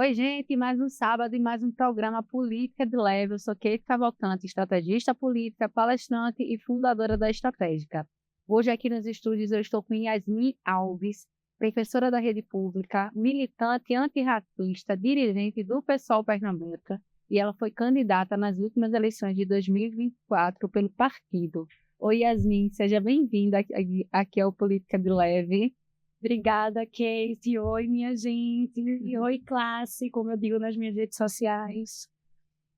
Oi, gente, mais um sábado e mais um programa Política de Leve. Eu sou Keite Cavalcante, estrategista política, palestrante e fundadora da Estratégica. Hoje aqui nos estúdios eu estou com Yasmin Alves, professora da rede pública, militante antirracista, dirigente do PSOL Pernambuco, e ela foi candidata nas últimas eleições de 2024 pelo partido. Oi, Yasmin, seja bem-vinda aqui ao Política de Leve. Obrigada, Kate. Oi, minha gente. E oi, classe, como eu digo nas minhas redes sociais.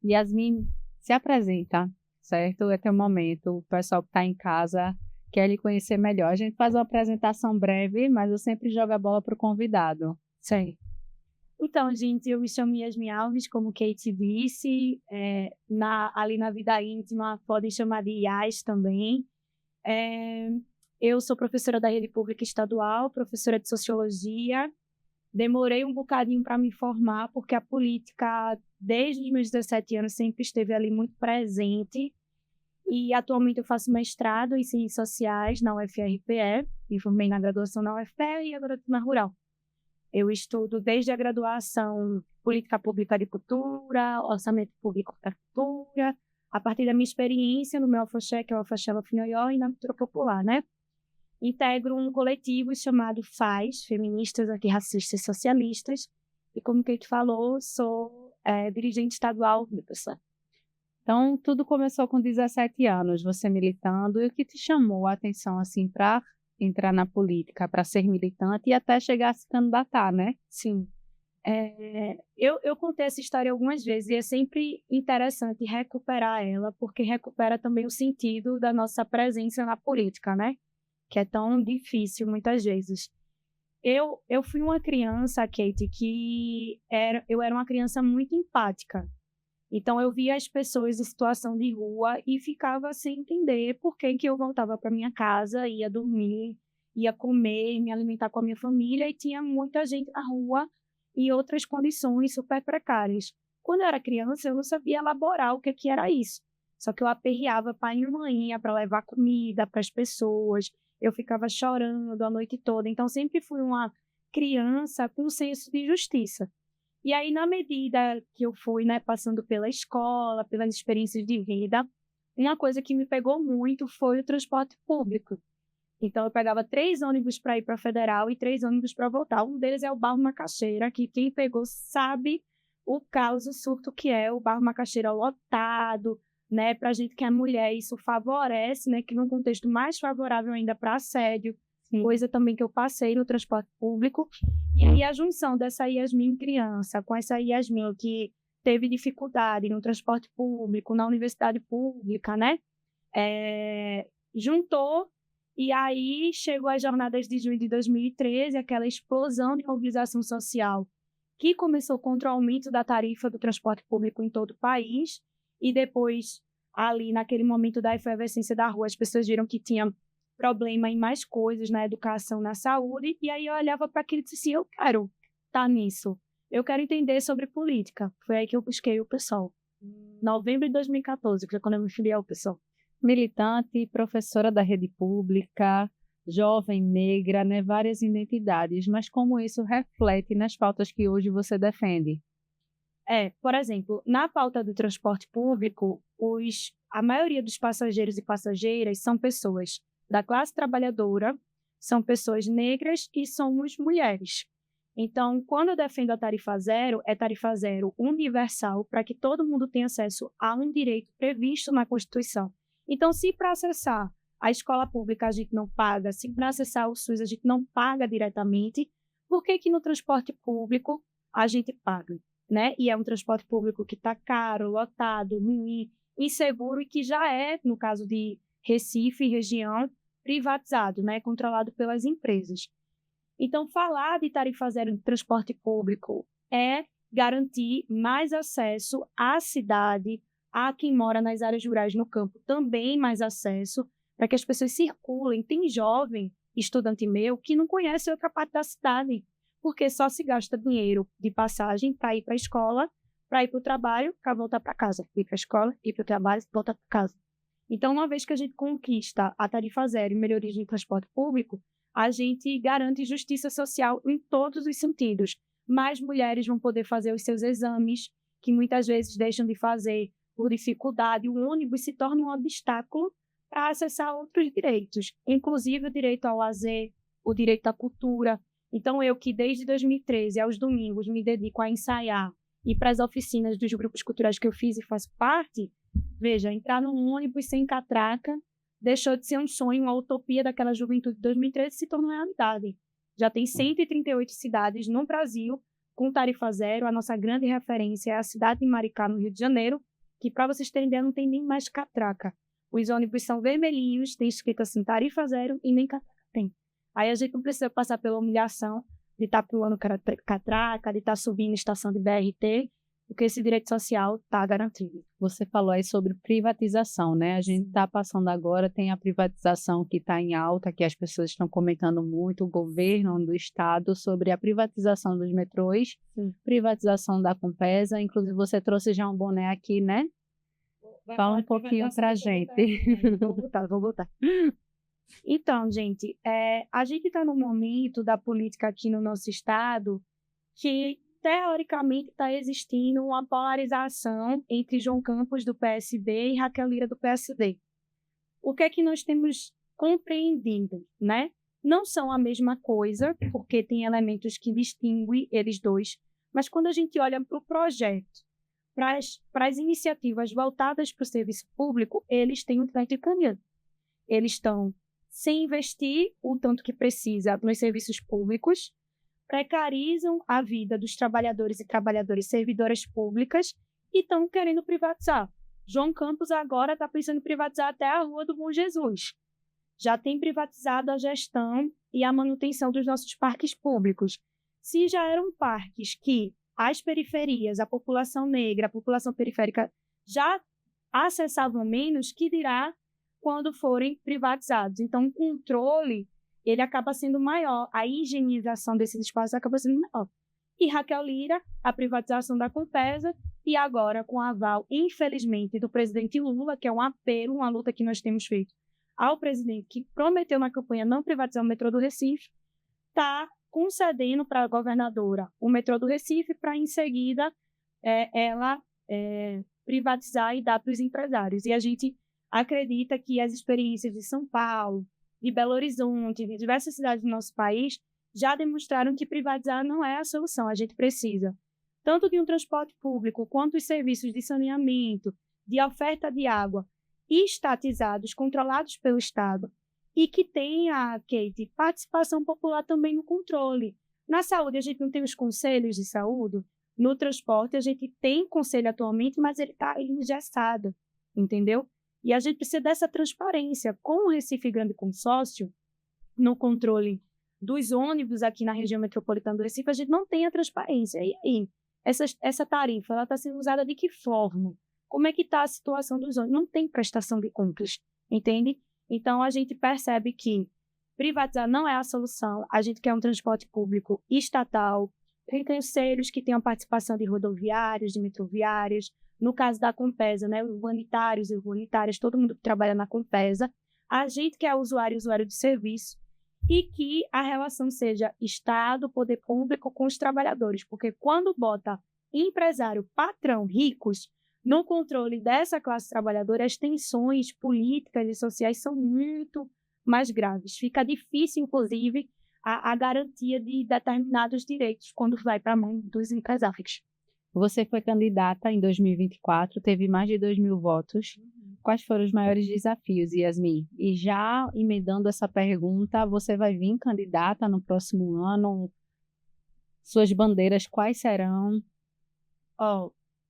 Yasmin, se apresenta, certo? É teu momento. O pessoal que está em casa quer lhe conhecer melhor. A gente faz uma apresentação breve, mas eu sempre jogo a bola para o convidado. Sei. Então, gente, eu me chamo Yasmin Alves, como Kate disse. Ali na vida íntima, podem chamar de Yas também. Eu sou professora da rede pública estadual, professora de sociologia. Demorei um bocadinho para me formar, porque a política, desde os meus 17 anos, sempre esteve ali muito presente. E atualmente eu faço mestrado em Ciências Sociais na UFRPE, me formei na graduação na UFPE e agora estou na Rural. Eu estudo desde a graduação Política Pública de Cultura, Orçamento Público da Cultura, a partir da minha experiência no meu alfoxé, que é o alfoxé Lafinhoió, e na cultura popular, né? Integro um coletivo chamado FAS, Feministas Antirracistas e Socialistas, e como que tu falou, sou dirigente estadual do PSOL. Então, tudo começou com 17 anos, você militando, e o que te chamou a atenção, assim, para entrar na política, para ser militante e até chegar a se candidatar, né? Sim. Eu contei essa história algumas vezes e é sempre interessante recuperar ela, porque recupera também o sentido da nossa presença na política, né? Que é tão difícil muitas vezes. Eu fui uma criança, Kate, eu era uma criança muito empática. Então, eu via as pessoas em situação de rua e ficava sem entender por que eu voltava para minha casa, ia dormir, ia comer, me alimentar com a minha família, e tinha muita gente na rua em outras condições super precárias. Quando eu era criança, eu não sabia elaborar o que era isso. Só que eu aperreava pai e mãe para levar comida para as pessoas, eu ficava chorando a noite toda. Então, sempre fui uma criança com senso de justiça. E aí, na medida que eu fui, né, passando pela escola, pelas experiências de vida, uma coisa que me pegou muito foi o transporte público. Então, eu pegava 3 ônibus para ir para a Federal e 3 ônibus para voltar. Um deles é o Barro Macaxeira, que quem pegou sabe o caos, o surto que é o Barro Macaxeira lotado, né? Para a gente que é mulher, isso favorece, né? Que num contexto mais favorável ainda para assédio, coisa também que eu passei no transporte público. E aí a junção dessa Yasmin criança com essa Yasmin que teve dificuldade no transporte público, na universidade pública, né? Juntou, e aí chegou as jornadas de junho de 2013, aquela explosão de mobilização social que começou contra o aumento da tarifa do transporte público em todo o país, e depois, ali naquele momento da efervescência da rua, as pessoas viram que tinha problema em mais coisas, na educação, na saúde, e aí eu olhava para aquilo e disse assim, eu quero estar nisso, eu quero entender sobre política. Foi aí que eu busquei o PSOL. Novembro de 2014, foi quando eu me filiei ao PSOL. Militante, professora da rede pública, jovem, negra, né? Várias identidades, mas como isso reflete nas pautas que hoje você defende? Por exemplo, na pauta do transporte público, a maioria dos passageiros e passageiras são pessoas da classe trabalhadora, são pessoas negras e somos mulheres. Então, quando eu defendo a tarifa zero, é tarifa zero universal para que todo mundo tenha acesso a um direito previsto na Constituição. Então, se para acessar a escola pública a gente não paga, se para acessar o SUS a gente não paga diretamente, por que no transporte público a gente paga? Né? E é um transporte público que está caro, lotado, ruim, inseguro e que já é, no caso de Recife e região, privatizado, né? Controlado pelas empresas. Então, falar de tarifa zero de transporte público é garantir mais acesso à cidade, a quem mora nas áreas rurais no campo também mais acesso, para que as pessoas circulem. Tem jovem estudante meu que não conhece outra parte da cidade, porque só se gasta dinheiro de passagem para ir para a escola, para ir para o trabalho, para voltar para casa. Ir para a escola, ir para o trabalho, voltar para casa. Então, uma vez que a gente conquista a tarifa zero e melhorias no transporte público, a gente garante justiça social em todos os sentidos. mais mulheres vão poder fazer os seus exames, que muitas vezes deixam de fazer por dificuldade. O ônibus se torna um obstáculo para acessar outros direitos, inclusive o direito ao lazer, o direito à cultura. Então, eu que desde 2013, aos domingos, me dedico a ensaiar e para as oficinas dos grupos culturais que eu fiz e faço parte, veja, entrar num ônibus sem catraca deixou de ser um sonho, uma utopia daquela juventude de 2013 se tornou realidade. Já tem 138 cidades no Brasil com tarifa zero. A nossa grande referência é a cidade de Maricá, no Rio de Janeiro, que, para vocês terem ideia, não tem nem mais catraca. Os ônibus são vermelhinhos, tem escrito assim, tarifa zero, e nem catraca tem. Aí a gente não precisa passar pela humilhação de estar pulando catraca, de estar subindo estação de BRT, porque esse direito social está garantido. Você falou aí sobre privatização, né? A gente está passando agora, tem a privatização que está em alta, que as pessoas estão comentando muito, o governo do estado, sobre a privatização dos metrôs, privatização da Compesa. Inclusive, você trouxe já um boné aqui, né? Fala um pouquinho para a gente. Vou botar. Então, gente, a gente está num momento da política aqui no nosso estado que, teoricamente, está existindo uma polarização entre João Campos, do PSB, e Raquel Lira, do PSD. O que é que nós temos compreendido, né? Não são a mesma coisa, porque tem elementos que distinguem eles dois, mas quando a gente olha para o projeto, para as iniciativas voltadas para o serviço público, eles têm um trem de caminho. Eles estão sem investir o tanto que precisa nos serviços públicos, precarizam a vida dos trabalhadores e trabalhadoras servidoras públicas e estão querendo privatizar. João Campos agora está pensando em privatizar até a Rua do Bom Jesus. Já tem privatizado a gestão e a manutenção dos nossos parques públicos. Se já eram parques que as periferias, a população negra, a população periférica já acessavam menos, que dirá quando forem privatizados. Então, o controle ele acaba sendo maior, a higienização desses espaços acaba sendo maior. E Raquel Lira, a privatização da Compesa, e agora com o aval, infelizmente, do presidente Lula, que é um apelo, uma luta que nós temos feito ao presidente, que prometeu na campanha não privatizar o metrô do Recife, está concedendo para a governadora o metrô do Recife, para em seguida ela privatizar e dar para os empresários. E a gente acredita que as experiências de São Paulo, de Belo Horizonte, de diversas cidades do nosso país, já demonstraram que privatizar não é a solução. A gente precisa tanto de um transporte público, quanto os serviços de saneamento, de oferta de água, estatizados, controlados pelo Estado, e que tenha, Kate, participação popular também no controle. Na saúde, a gente não tem os conselhos de saúde. No transporte, a gente tem conselho atualmente, mas ele está engessado, entendeu? E a gente precisa dessa transparência. Com o Recife Grande Consórcio, no controle dos ônibus aqui na região metropolitana do Recife, a gente não tem a transparência. E aí, essa tarifa está sendo usada de que forma? Como é que está a situação dos ônibus? Não tem prestação de contas, entende? Então, a gente percebe que privatizar não é a solução. A gente quer um transporte público estatal, tem terceiros que tenham participação de rodoviários, de metroviárias. No caso da Compesa, né, humanitários e humanitárias, todo mundo que trabalha na Compesa, a gente que é usuário de serviço, e que a relação seja Estado, poder público com os trabalhadores, porque quando bota empresário, patrão, ricos, no controle dessa classe trabalhadora, as tensões políticas e sociais são muito mais graves. Fica difícil, inclusive, a garantia de determinados direitos quando vai para a mão dos empresários. Você foi candidata em 2024, teve mais de 2.000 votos. Quais foram os maiores desafios, Yasmin? E já emendando essa pergunta, você vai vir candidata no próximo ano? Suas bandeiras quais serão?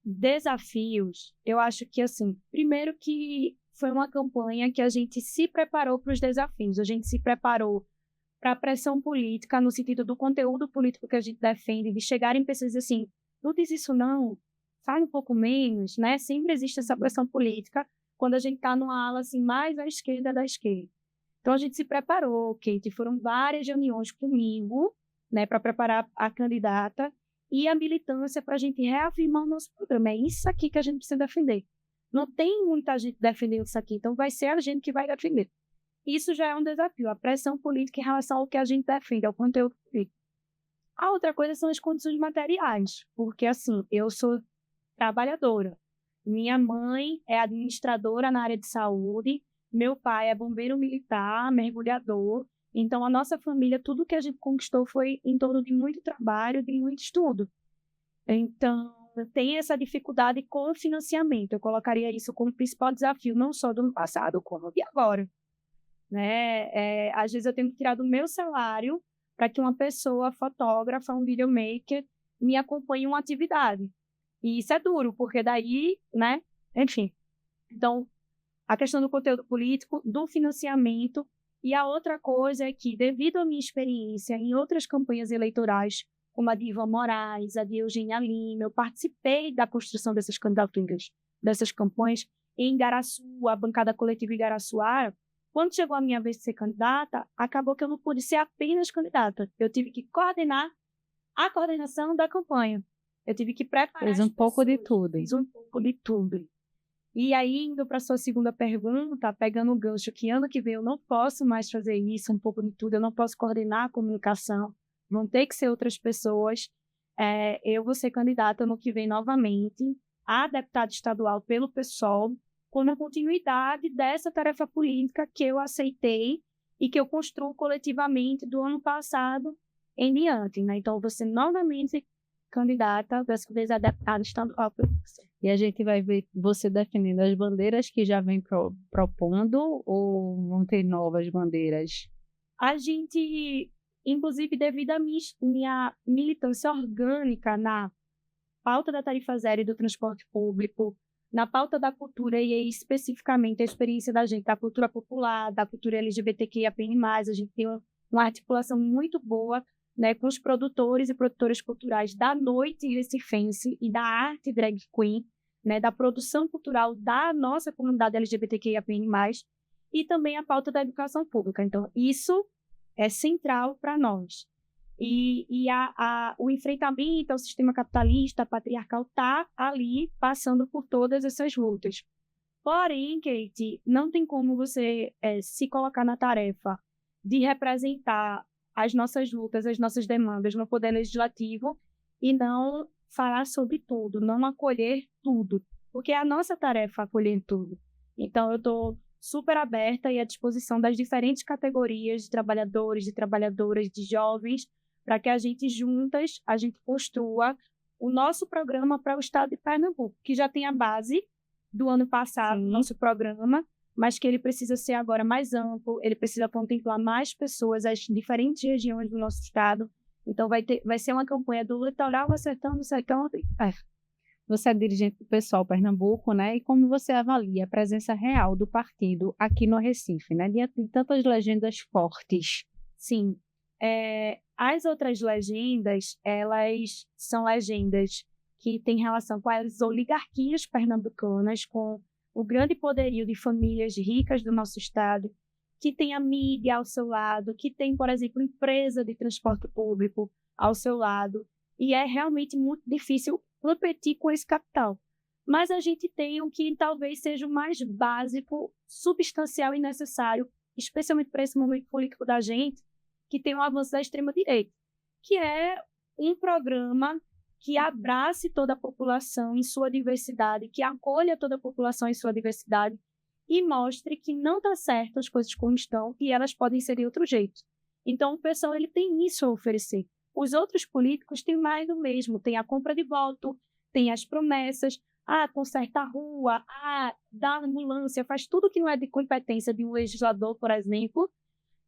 Desafios, eu acho que, assim, primeiro que foi uma campanha que a gente se preparou para os desafios, a gente se preparou para a pressão política, no sentido do conteúdo político que a gente defende, de chegarem pessoas assim, não diz isso não, fale um pouco menos, né? Sempre existe essa pressão política quando a gente está numa ala assim, mais à esquerda da esquerda. Então, a gente se preparou, Kate, foram várias reuniões comigo, né, para preparar a candidata e a militância para a gente reafirmar o nosso programa. É isso aqui que a gente precisa defender. Não tem muita gente defendendo isso aqui, então vai ser a gente que vai defender. Isso já é um desafio, a pressão política em relação ao que a gente defende, ao conteúdo político. A outra coisa são as condições materiais, porque, assim, eu sou trabalhadora. Minha mãe é administradora na área de saúde, meu pai é bombeiro militar, mergulhador. Então, a nossa família, tudo que a gente conquistou foi em torno de muito trabalho, de muito estudo. Então, tem essa dificuldade com o financiamento. Eu colocaria isso como principal desafio, não só do ano passado, como de agora. Né? Às vezes eu tenho que tirar do meu salário para que uma pessoa, fotógrafa, um videomaker, me acompanhe em uma atividade. E isso é duro, porque daí, né? Enfim. Então, a questão do conteúdo político, do financiamento, e a outra coisa é que, devido à minha experiência em outras campanhas eleitorais, como a de Ivan Moraes, a de Eugênia Lima, eu participei da construção dessas candidaturas, dessas campanhas em Igaraçu, a bancada coletiva Igaraçuara. Quando chegou a minha vez de ser candidata, acabou que eu não pude ser apenas candidata. Eu tive que coordenar a coordenação da campanha. Eu tive que preparar Fez um pouco de tudo. Fiz um pouco de tudo. E aí, indo para a sua segunda pergunta, pegando o gancho que ano que vem eu não posso mais fazer isso, um pouco de tudo, eu não posso coordenar a comunicação, vão ter que ser outras pessoas. Eu vou ser candidata ano que vem novamente a deputada estadual pelo PSOL, com a continuidade dessa tarefa política que eu aceitei e que eu construo coletivamente do ano passado em diante. Né? Então, eu vou ser novamente candidata, dessa vez a deputada estadual pelo PSOL. E a gente vai ver você defendendo as bandeiras que já vem propondo ou vão ter novas bandeiras? A gente, inclusive devido à minha militância orgânica na pauta da tarifa zero e do transporte público, na pauta da cultura e aí, especificamente a experiência da gente, da cultura popular, da cultura LGBTQIAPN+, a gente tem uma articulação muito boa, né, com os produtores e produtoras culturais da noite recifense e da arte drag queen, né, da produção cultural da nossa comunidade LGBTQIAPN+, e também a pauta da educação pública. Então, isso é central para nós. E o enfrentamento ao sistema capitalista, patriarcal, está ali passando por todas essas lutas. Porém, Kate, não tem como você se colocar na tarefa de representar as nossas lutas, as nossas demandas no Poder Legislativo e não falar sobre tudo, não acolher tudo, porque é a nossa tarefa acolher tudo. Então, eu estou super aberta e à disposição das diferentes categorias de trabalhadores, de trabalhadoras, de jovens, para que a gente juntas, a gente construa o nosso programa para o estado de Pernambuco, que já tem a base do ano passado, nosso programa, mas que ele precisa ser agora mais amplo, ele precisa contemplar mais pessoas, as diferentes regiões do nosso estado. Então, vai ser uma campanha do litoral ao sertão, do sertão. Você é dirigente do PSOL Pernambuco, né? E como você avalia a presença real do partido aqui no Recife, né? Diante de tantas legendas fortes. Sim. As outras legendas, elas são legendas que têm relação com as oligarquias pernambucanas, com o grande poderio de famílias ricas do nosso estado, que tem a mídia ao seu lado, que tem, por exemplo, empresa de transporte público ao seu lado, e é realmente muito difícil competir com esse capital. Mas a gente tem o que talvez seja o mais básico, substancial e necessário, especialmente para esse momento político da gente, que tem o avanço da extrema-direita, que é um programa que abrace toda a população em sua diversidade, que acolha toda a população em sua diversidade e mostre que não está certo as coisas como estão e elas podem ser de outro jeito. Então, o pessoal ele tem isso a oferecer. Os outros políticos têm mais do mesmo, tem a compra de voto, tem as promessas, conserta a rua, dá ambulância, faz tudo que não é de competência de um legislador, por exemplo.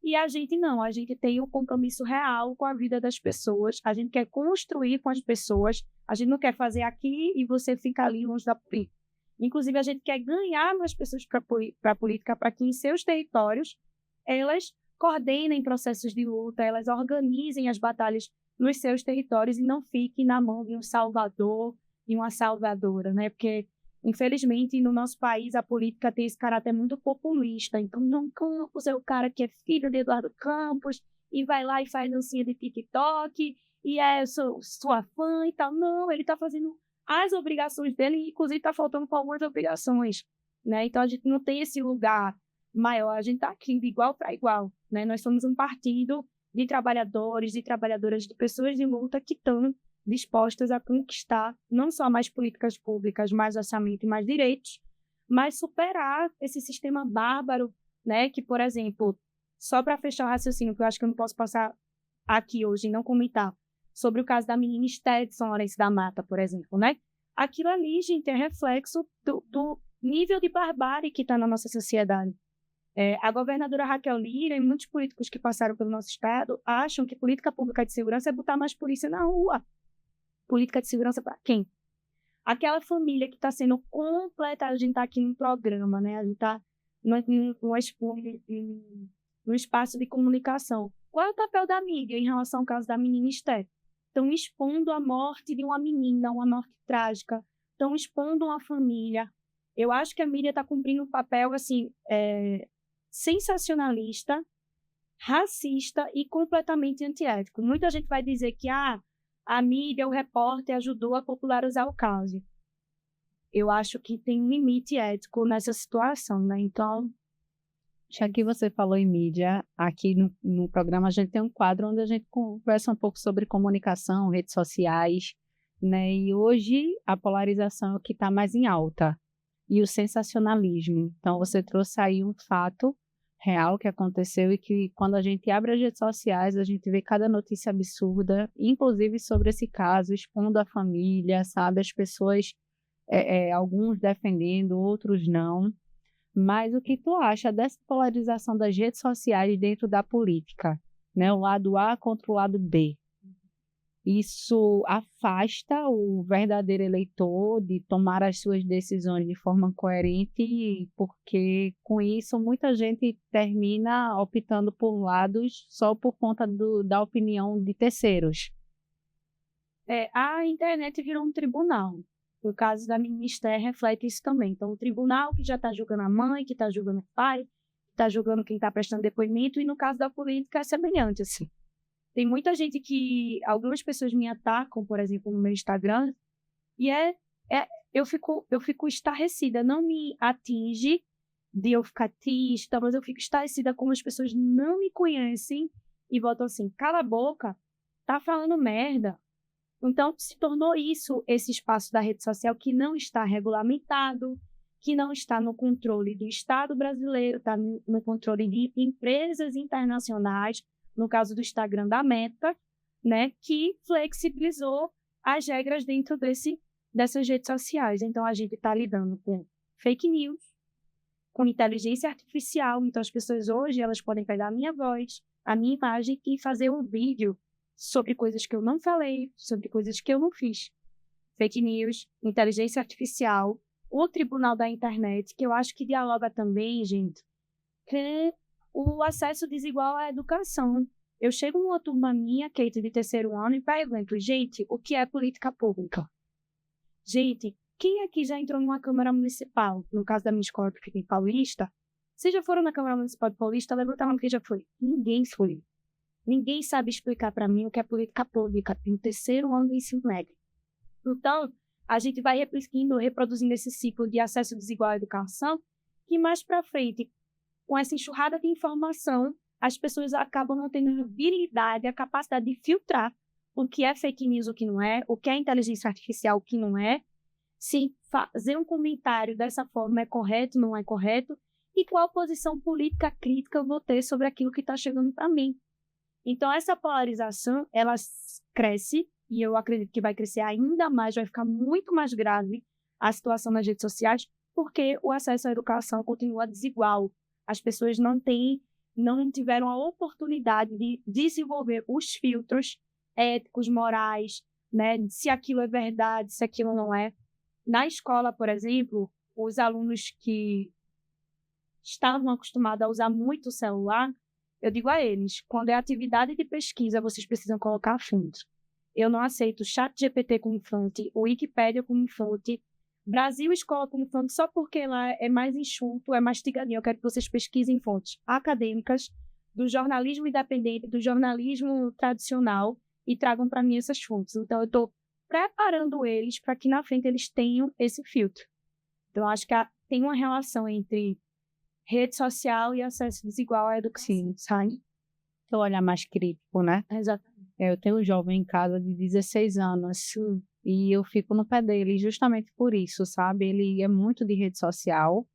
E a gente não, a gente tem um compromisso real com a vida das pessoas, a gente quer construir com as pessoas, a gente não quer fazer aqui e você fica ali longe da política. Inclusive, a gente quer ganhar mais pessoas para a política, para que em seus territórios elas coordenem processos de luta, elas organizem as batalhas nos seus territórios e não fiquem na mão de um salvador e uma salvadora, né? Porque, infelizmente, no nosso país, a política tem esse caráter muito populista. Então, João Campos é o cara que é filho de Eduardo Campos e vai lá e faz dancinha de TikTok e sou sua fã e tal. Não, ele está fazendo as obrigações dele e, inclusive, está faltando com algumas obrigações, né? Então, a gente não tem esse lugar maior, a gente está aqui de igual para igual, né? Nós somos um partido de trabalhadores, de trabalhadoras, de pessoas de luta que estão dispostas a conquistar não só mais políticas públicas, mais orçamento e mais direitos, mas superar esse sistema bárbaro, né? Que, por exemplo, só para fechar o raciocínio, que eu acho que eu não posso passar aqui hoje e não comentar, sobre o caso da menina Esther de São Lourenço da Mata, por exemplo, né? Aquilo ali, gente, é reflexo do nível de barbárie que está na nossa sociedade. A governadora Raquel Lira e muitos políticos que passaram pelo nosso estado acham que política pública de segurança é botar mais polícia na rua. Política de segurança para quem? Aquela família que está sendo completa. A gente está aqui num programa, né? A gente está no espaço de comunicação. Qual é o papel da mídia em relação ao caso da menina Esther? Estão expondo a morte de uma menina, uma morte trágica. Estão expondo uma família. Eu acho que a mídia está cumprindo um papel assim, sensacionalista, racista e completamente antiético. Muita gente vai dizer que a mídia, o repórter ajudou a popularizar o caso. Eu acho que tem um limite ético nessa situação, né? Então, Já que você falou em mídia, aqui no programa a gente tem um quadro onde a gente conversa um pouco sobre comunicação, redes sociais, né? E hoje a polarização é o que está mais em alta e o sensacionalismo. Então você trouxe aí um fato real que aconteceu e que quando a gente abre as redes sociais a gente vê cada notícia absurda, inclusive sobre esse caso, expondo a família, sabe? As pessoas, alguns defendendo, outros não. Mas o que tu acha dessa polarização das redes sociais dentro da política, né? O lado A contra o lado B. Isso afasta o verdadeiro eleitor de tomar as suas decisões de forma coerente, porque com isso muita gente termina optando por lados só por conta da opinião de terceiros. a internet virou um tribunal. O caso da menina Esther reflete isso também. Então, o tribunal que já está julgando a mãe, que está julgando o pai, que está julgando quem está prestando depoimento, e no caso da política é semelhante, assim. Tem muita gente que... Algumas pessoas me atacam, por exemplo, no meu Instagram, e eu fico estarrecida. Não me atinge de eu ficar triste, mas eu fico estarrecida como as pessoas não me conhecem e botam assim, cala a boca, tá falando merda. Então, se tornou isso, esse espaço da rede social que não está regulamentado, que não está no controle do Estado brasileiro, está no controle de empresas internacionais, no caso do Instagram da Meta, né, que flexibilizou as regras dentro dessas redes sociais. Então, a gente está lidando com fake news, com inteligência artificial. Então, as pessoas hoje elas podem pegar a minha voz, a minha imagem e fazer um vídeo sobre coisas que eu não falei, sobre coisas que eu não fiz. Fake news, inteligência artificial, o tribunal da internet, que eu acho que dialoga também, gente, com o acesso desigual à educação. Eu chego numa turma minha, Kate, de terceiro ano, e pergunto, gente, o que é política pública? Gente, quem aqui já entrou numa Câmara Municipal? No caso da minha escola, que fica em Paulista, vocês já foram na Câmara Municipal de Paulista? Levanta a mão que já foi. Ninguém foi. Ninguém sabe explicar para mim o que é política pública no terceiro ano do ensino médio. Então, a gente vai reproduzindo esse ciclo de acesso desigual à educação, que mais para frente, com essa enxurrada de informação, as pessoas acabam não tendo a habilidade, a capacidade de filtrar o que é fake news, o que não é, o que é inteligência artificial, o que não é, se fazer um comentário dessa forma é correto, não é correto, e qual posição política crítica eu vou ter sobre aquilo que está chegando para mim. Então, essa polarização, ela cresce, e eu acredito que vai crescer ainda mais, vai ficar muito mais grave a situação nas redes sociais, porque o acesso à educação continua desigual. As pessoas não tiveram a oportunidade de desenvolver os filtros éticos, morais, né? Se aquilo é verdade, se aquilo não é. Na escola, por exemplo, os alunos que estavam acostumados a usar muito o celular, eu digo a eles, quando é atividade de pesquisa, vocês precisam colocar fontes. Eu não aceito o ChatGPT como fonte, o Wikipédia como fonte, Brasil Escola como fonte, só porque lá é mais enxuto, é mastigadinho. Eu quero que vocês pesquisem fontes acadêmicas, do jornalismo independente, do jornalismo tradicional, e tragam para mim essas fontes. Então, eu estou preparando eles para que na frente eles tenham esse filtro. Então, acho que tem uma relação entre rede social e acesso desigual à educação, sabe? Teu olhar mais crítico, né? Exatamente. Eu tenho um jovem em casa de 16 anos e eu fico no pé dele justamente por isso, sabe? Ele é muito de rede social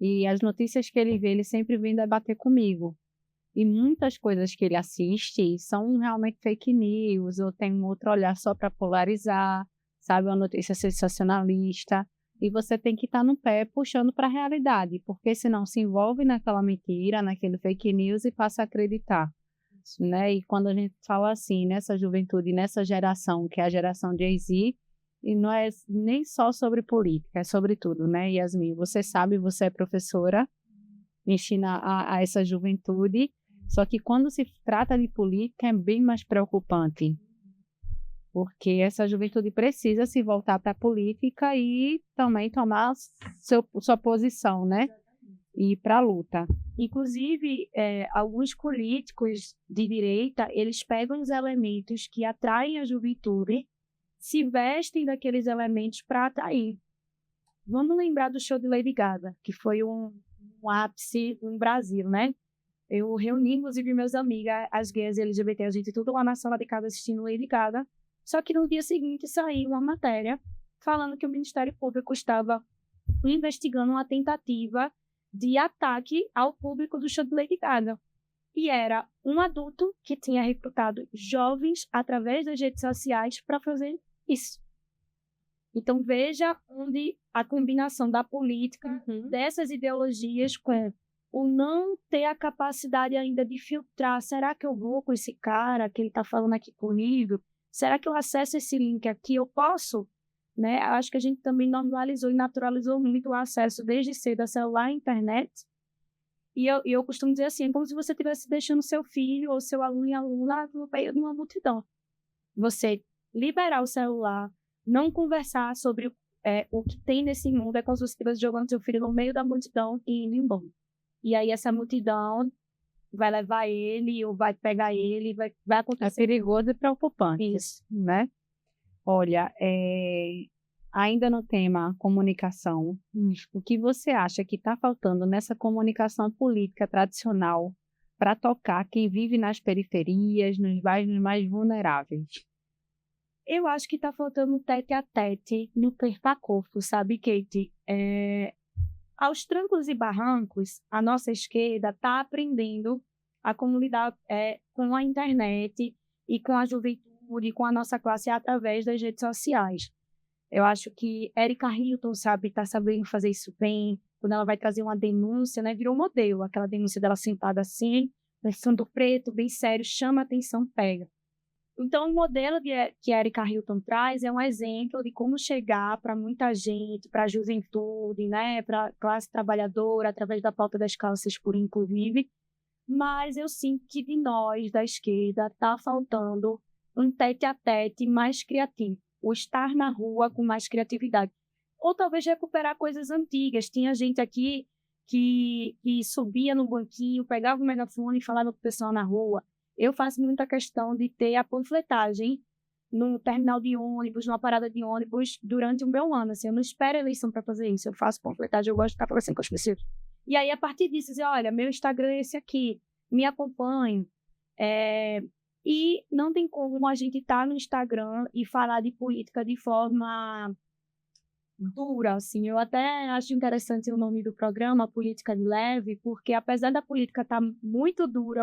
e as notícias que ele vê, ele sempre vem debater comigo. E muitas coisas que ele assiste são realmente fake news, ou tem um outro olhar só para polarizar, sabe? Uma notícia sensacionalista. E você tem que estar no pé puxando para a realidade, porque senão se envolve naquela mentira, naquele fake news e passa a acreditar, né? E quando a gente fala assim, nessa juventude, nessa geração, que é a geração Gen Z, e não é nem só sobre política, é sobre tudo, né, Yasmin? Você sabe, você é professora, ensina a essa juventude, só que quando se trata de política é bem mais preocupante, porque essa juventude precisa se voltar para a política e também tomar sua posição, né? E ir para a luta. Inclusive, alguns políticos de direita, eles pegam os elementos que atraem a juventude, se vestem daqueles elementos para atrair. Vamos lembrar do show de Lady Gaga, que foi um ápice no Brasil, né? Eu reuni, inclusive, meus amigos, as gays LGBT, a gente tudo lá na sala de casa assistindo Lady Gaga. Só que no dia seguinte saiu uma matéria falando que o Ministério Público estava investigando uma tentativa de ataque ao público do show de Lady Gaga. E era um adulto que tinha recrutado jovens através das redes sociais para fazer isso. Então, veja onde a combinação da política, dessas ideologias, com o não ter a capacidade ainda de filtrar. Será que eu vou com esse cara que ele está falando aqui comigo? Será que eu acesso esse link aqui? Eu posso? Né? Acho que a gente também normalizou e naturalizou muito o acesso desde cedo a celular e internet. E eu costumo dizer assim, é como se você estivesse deixando seu filho ou seu aluno e aluna no meio de uma multidão. Você liberar o celular, não conversar sobre o que tem nesse mundo, é como se você estivesse jogando seu filho no meio da multidão e indo embora. E aí essa multidão vai levar ele ou vai pegar ele, vai acontecer. É perigoso e preocupante. Isso. Né? Olha, ainda no tema comunicação, o que você acha que está faltando nessa comunicação política tradicional para tocar quem vive nas periferias, nos bairros mais vulneráveis? Eu acho que está faltando tete a tete no perpacorpo, sabe, Kate? Aos trancos e barrancos, a nossa esquerda está aprendendo a como lidar com a internet e com a juventude, com a nossa classe através das redes sociais. Eu acho que Erika Hilton, está sabendo fazer isso bem. Quando ela vai trazer uma denúncia, né, virou modelo. Aquela denúncia dela sentada assim, fundo preto, bem sério, chama a atenção, pega. Então, o modelo que a Erika Hilton traz é um exemplo de como chegar para muita gente, para a juventude, né, para a classe trabalhadora, através da pauta das calças por inclusive. Mas eu sinto que de nós, da esquerda, está faltando um tete-a-tete mais criativo, o estar na rua com mais criatividade. Ou talvez recuperar coisas antigas. Tinha gente aqui que subia no banquinho, pegava o megafone e falava com o pessoal na rua. Eu faço muita questão de ter a panfletagem no terminal de ônibus, numa parada de ônibus, durante o meu ano. Assim, eu não espero a eleição para fazer isso. Eu faço panfletagem, eu gosto de ficar conversando com as pessoas. E aí, a partir disso, dizer, olha, meu Instagram é esse aqui, me acompanhe. E não tem como a gente estar no Instagram e falar de política de forma dura, assim. Eu até acho interessante o nome do programa, Política de Leve, porque apesar da política estar muito dura,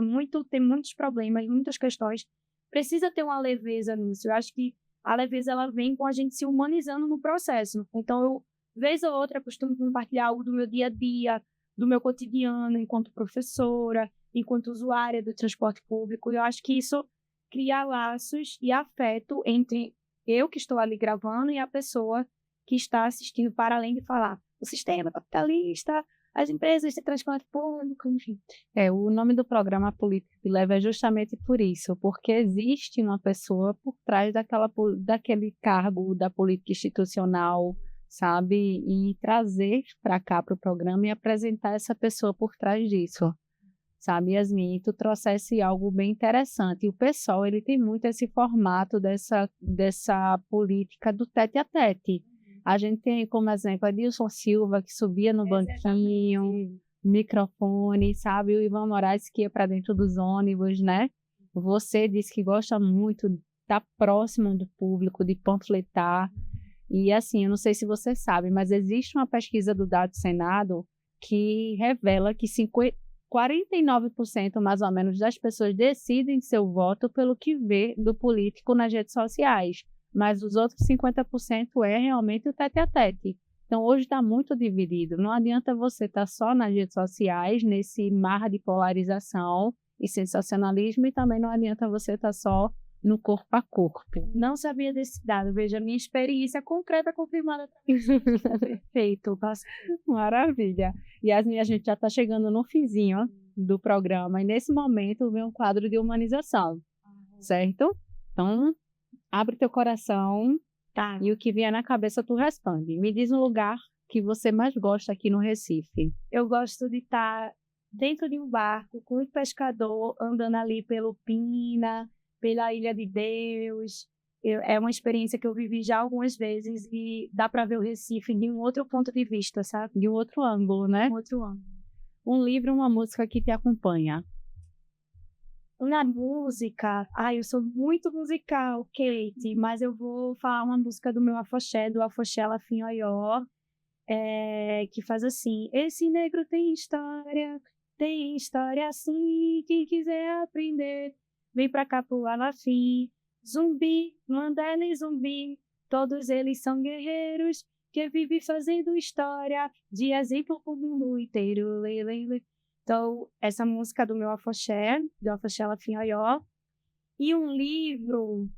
tem muitos problemas, muitas questões, precisa ter uma leveza nisso. Eu acho que a leveza ela vem com a gente se humanizando no processo. Então, eu, vez ou outra, costumo compartilhar algo do meu dia a dia, do meu cotidiano, enquanto professora, enquanto usuária do transporte público. Eu acho que isso cria laços e afeto entre eu que estou ali gravando e a pessoa que está assistindo, para além de falar o sistema capitalista, as empresas de transporte público, enfim. O nome do programa Política de Leve é justamente por isso, porque existe uma pessoa por trás daquele cargo da política institucional, sabe? E trazer para cá, para o programa, e apresentar essa pessoa por trás disso. Sabe, Yasmin, tu trouxesse algo bem interessante. E o pessoal, ele tem muito esse formato dessa política do tete-a-tete. A gente tem como exemplo a Nilson Silva, que subia no banquinho, microfone, sabe? O Ivan Moraes que ia para dentro dos ônibus, né? Você disse que gosta muito de estar próximo do público, de panfletar. E assim, eu não sei se você sabe, mas existe uma pesquisa do Dado Senado que revela que 49% mais ou menos das pessoas decidem seu voto pelo que vê do político nas redes sociais, mas os outros 50% é realmente o tete-a-tete. Então, hoje está muito dividido. Não adianta você estar só nas redes sociais, nesse mar de polarização e sensacionalismo, e também não adianta você estar só no corpo a corpo. Não sabia desse dado. Veja, a minha experiência concreta confirmada. Perfeito. Maravilha. Yasmin, a gente já está chegando no finzinho do programa, e nesse momento vem um quadro de humanização, certo? Então, abre teu coração. Tá. E o que vier na cabeça tu responde. Me diz um lugar que você mais gosta aqui no Recife. Eu gosto de estar dentro de um barco com um pescador andando ali pelo Pina, pela Ilha de Deus. É uma experiência que eu vivi já algumas vezes e dá para ver o Recife de um outro ponto de vista, sabe? De um outro ângulo, né? Um outro ângulo. Um livro, uma música que te acompanha. Na música, eu sou muito musical, Kate, mas eu vou falar uma música do meu afoxé, do Afoxé Lafinhoió, que faz assim: esse negro tem história sim, quem quiser aprender, vem pra cá pro Alafim, Zumbi, Mandela e Zumbi, todos eles são guerreiros que vivem fazendo história, de exemplo pro mundo inteiro, lê, lê, lê. Então, essa música do meu afoxé, do Afoxé Lafinhoió. E um livro...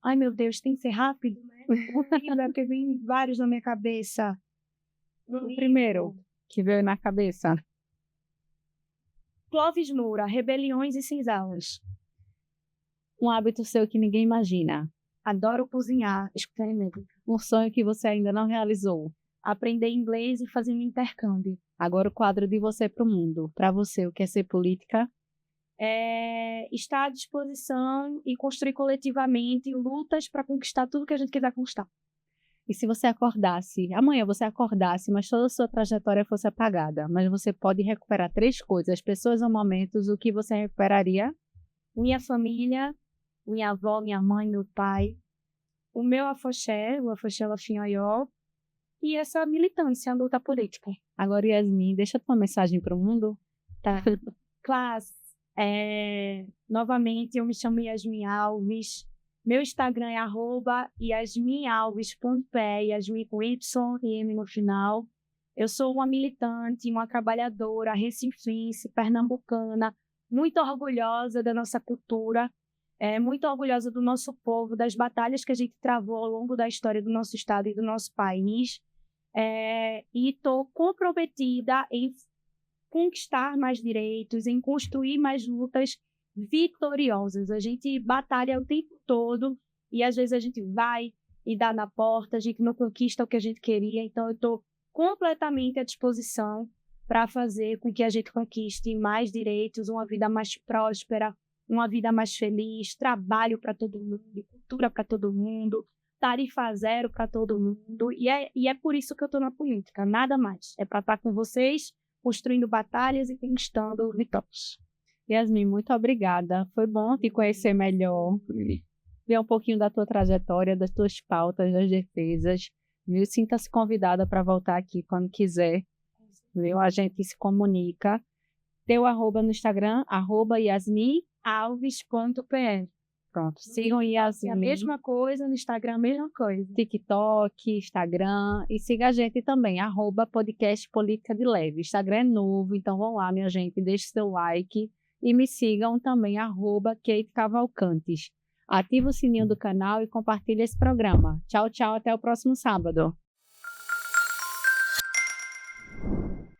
Ai, meu Deus, tem que ser rápido, né? Um livro, porque vem vários na minha cabeça. O primeiro que veio na cabeça. Clóvis Moura, Rebeliões e Senzalas. Um hábito seu que ninguém imagina. Adoro cozinhar, experimento. Um sonho que você ainda não realizou. Aprender inglês e fazer um intercâmbio. Agora o quadro de você para o mundo. Para você, o que é ser política? Estar à disposição e construir coletivamente lutas para conquistar tudo que a gente quiser conquistar. E se você acordasse, amanhã você acordasse, mas toda a sua trajetória fosse apagada, mas você pode recuperar 3 coisas, pessoas ou momentos, o que você recuperaria? Minha família, minha avó, minha mãe, meu pai, o meu afoxé, o Afoxé Lafinhoió, e essa militância, a luta política. Agora, Yasmin, deixa tua mensagem para o mundo. Tá. Classe, novamente, eu me chamo Yasmin Alves. Meu Instagram é @yasminalves.pe, Yasmin com Y e M no final. Eu sou uma militante, uma trabalhadora recifense, pernambucana, muito orgulhosa da nossa cultura, muito orgulhosa do nosso povo, das batalhas que a gente travou ao longo da história do nosso estado e do nosso país. E estou comprometida em conquistar mais direitos, em construir mais lutas vitoriosas. A gente batalha o tempo todo e às vezes a gente vai e dá na porta, a gente não conquista o que a gente queria. Então eu estou completamente à disposição para fazer com que a gente conquiste mais direitos, uma vida mais próspera, uma vida mais feliz, trabalho para todo mundo, cultura para todo mundo, tarifa zero para todo mundo, e é por isso que eu estou na política, nada mais. É para estar com vocês, construindo batalhas e conquistando vitórias. Yasmin, muito obrigada. Foi bom te conhecer melhor, ver um pouquinho da tua trajetória, das tuas pautas, das defesas. Viu? Sinta-se convidada para voltar aqui quando quiser. Viu? A gente se comunica. Teu @ no Instagram, @yasminalves.pe. Pronto, sigam Yasmin. A mesma coisa no Instagram, a mesma coisa. TikTok, Instagram, e siga a gente também, @podcast Política de Leve. Instagram é novo, então vão lá, minha gente, deixe seu like e me sigam também, @Kate Cavalcantes. Ativa o sininho do canal e compartilhe esse programa. Tchau, tchau, até o próximo sábado.